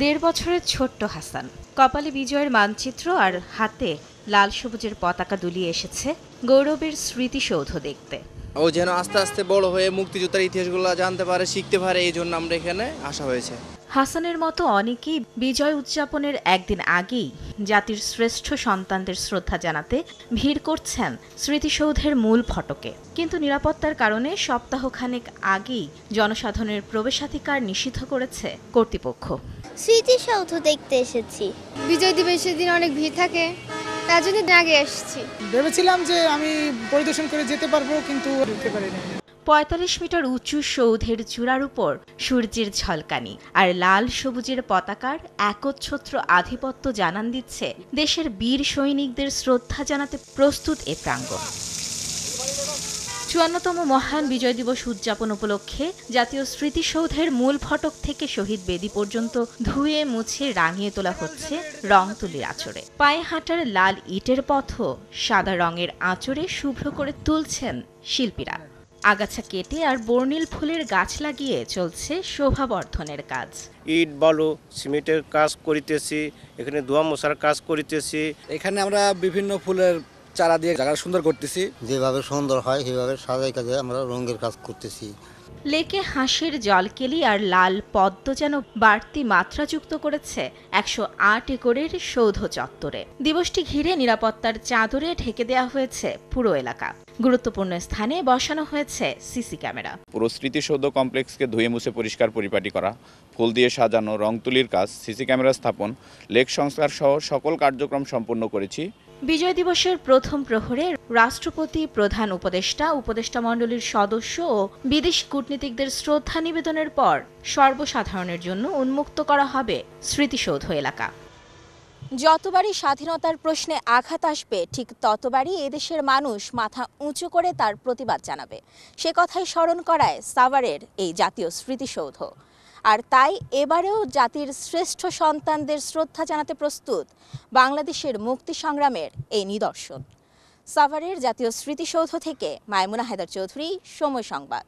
১.৫ বছরের ছোট্ট হাসান কপালে বিজয়ের মানচিত্র আর হাতে লাল সবুজের পতাকা দুলিয়ে এসেছে গৌরবের স্মৃতিসৌধ দেখতে। ও যেন আস্তে আস্তে বড় হয়ে মুক্তিযোদ্ধার ইতিহাসগুলো জানতে পারে, শিখতে পারে, এই জন্য আমরা এখানে আসা হয়েছে। হাসানের মতো অনেকেই বিজয় উদযাপনের একদিন আগেই জাতির শ্রেষ্ঠ সন্তানদের শ্রদ্ধা জানাতে ভিড় করছেন স্মৃতিসৌধের মূল ফটকে। কিন্তু নিরাপত্তার কারণে সপ্তাহখানেক আগেই জনসাধারণের প্রবেশাধিকার নিষিদ্ধ করেছে কর্তৃপক্ষ। স্মৃতিসৌধ দেখতে এসেছি। বিজয় দিবসের দিন অনেক ভিড় থাকে, তার জন্য আগে এসেছি। ভেবেছিলাম যে আমি পরিদর্শন করে যেতে পারবো, কিন্তু যেতে পারিনি। ৪৫ মিটার উঁচু সৌধের চূড়ার উপর সূর্যের ঝলকানি আর লাল সবুজের পতাকার একচ্ছত্র আধিপত্য জানান দিচ্ছে দেশের বীর সৈনিকদের শ্রদ্ধা জানাতে প্রস্তুত এ প্রাঙ্গণ। ৫৪তম মহান বিজয় দিবস উদযাপন উপলক্ষে জাতীয় স্মৃতিসৌধের মূল ফটক থেকে শহীদ বেদি পর্যন্ত ধুয়ে মুছে রাঙিয়ে তোলা হচ্ছে রং তুলির আঁচড়ে। পায়ে হাঁটার লাল ইটের পথও সাদা রঙের আঁচড়ে শুভ্র করে তুলছেন শিল্পীরা। আগাছা কেটে আর বর্ণিল ফুলের গাছ লাগিয়ে চলছে শোভাবর্ধনের কাজ। ইট বালু সিমেন্টের কাজ করিতেছি, এখানে ধোয়া মশার কাজ করিতেছি। এখানে আমরা বিভিন্ন ফুলের চারা দিয়ে জায়গা সুন্দর করতেছি। যেভাবে সুন্দর হয় সেভাবে সাজাই কাজে আমরা রঙের কাজ করতেছি। লেকে হাঁসের জলকেলি আর লাল পদ্ম যেন বাড়তি মাত্রা যুক্ত করেছে ১০৮ একরের সৌধ চত্বরে। দিবসটি ঘিরে নিরাপত্তার চাদরে ঢেকে দেওয়া হয়েছে পুরো এলাকা। গুরুত্বপূর্ণ স্থানে বসানো হয়েছে সিসি ক্যামেরা। পুরো স্মৃতিসৌধ কমপ্লেক্সকে ধুয়ে মুছে পরিষ্কার পরিপাটি করা, ফুল দিয়ে সাজানো, রং তুলির কাজ, সিসি ক্যামেরা স্থাপন, লেক সংস্কার সহ সকল কার্যক্রম সম্পন্ন করেছি। বিজয় দিবসের প্রথম প্রহরে রাষ্ট্রপতি, প্রধান উপদেষ্টা, উপদেষ্টা মণ্ডলীর সদস্য ও বিদেশি কূটনীতিকদের শ্রদ্ধা নিবেদনের পর সর্বসাধারণের জন্য উন্মুক্ত করা হবে স্মৃতিসৌধ এলাকা। যতবারই স্বাধীনতার প্রশ্নে আঘাত আসবে, ঠিক ততবারই এদেশের মানুষ মাথা উঁচু করে তার প্রতিবাদ জানাবে। সে কথাই স্মরণ করায় সাভারের এই জাতীয় স্মৃতিসৌধ। আর তাই এবারেও জাতির শ্রেষ্ঠ সন্তানদের শ্রদ্ধা জানাতে প্রস্তুত বাংলাদেশের মুক্তি সংগ্রামের এই নিদর্শন। সাভারের জাতীয় স্মৃতিসৌধ থেকে মাইমুনা হায়দার চৌধুরী, সময় সংবাদ।